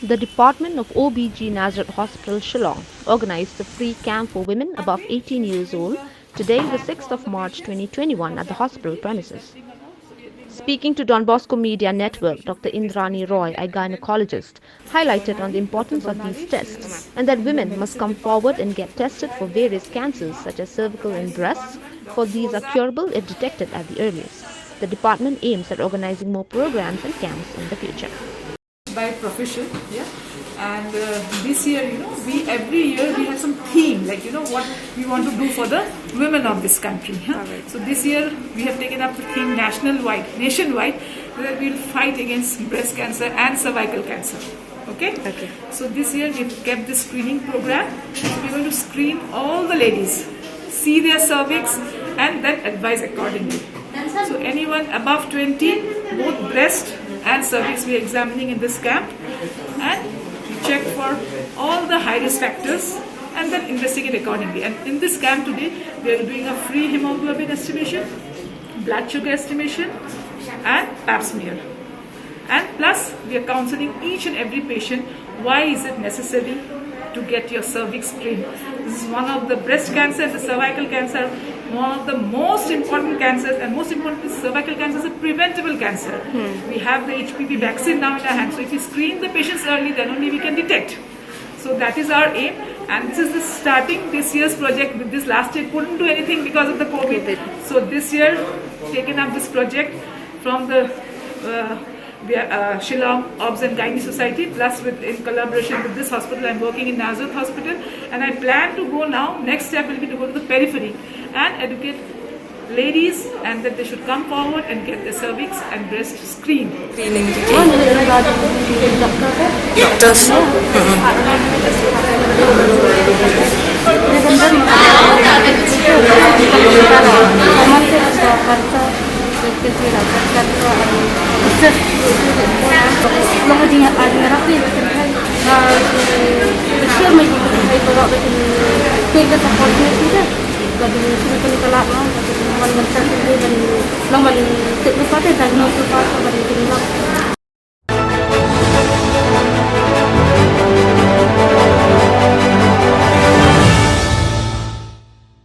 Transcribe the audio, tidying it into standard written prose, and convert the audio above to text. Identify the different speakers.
Speaker 1: The Department of OBG Nazareth Hospital, Shillong, organized a free camp for women above 18 years old today, the 6th of March 2021, at the hospital premises. Speaking to Don Bosco Media Network, Dr. Indrani Roy, a gynecologist, highlighted on the importance of these tests and that women must come forward and get tested for various cancers such as cervical and breasts, for these are curable if detected at the earliest. The department aims at organizing more programs and camps in the future.
Speaker 2: By profession, yeah. And this year, we every year we have some theme, like what we want to do for the women of this country. Huh? Right. So this year we have taken up the theme nationwide, where we'll fight against breast cancer and cervical cancer. Okay. So this year we've kept this screening program. So we're going to screen all the ladies, see their cervix, and then advise accordingly. So anyone above 20, both breast and cervix we are examining in this camp, and we check for all the high risk factors and then investigate accordingly. And in this camp today, we are doing a free hemoglobin estimation, blood sugar estimation, and pap smear. And plus, we are counseling each and every patient why is it necessary to get your cervix screened. This is one of the breast cancer and the cervical cancer, one of the most important cancers, and most importantly, cervical cancer is a preventable cancer. We have the HPV vaccine now in our hands, so if we screen the patients early, then only we can detect. So that is our aim, and this is the starting this year's project. With this last year couldn't do anything because of the COVID. So this year, taken up this project from the Shillong Obs and Gynae Society, plus in collaboration with this hospital. I'm working in Nazareth Hospital, and I plan to go now. Next step will be to go to the periphery and educate ladies, and that they should come forward and get their cervix and breast screened.
Speaker 3: Long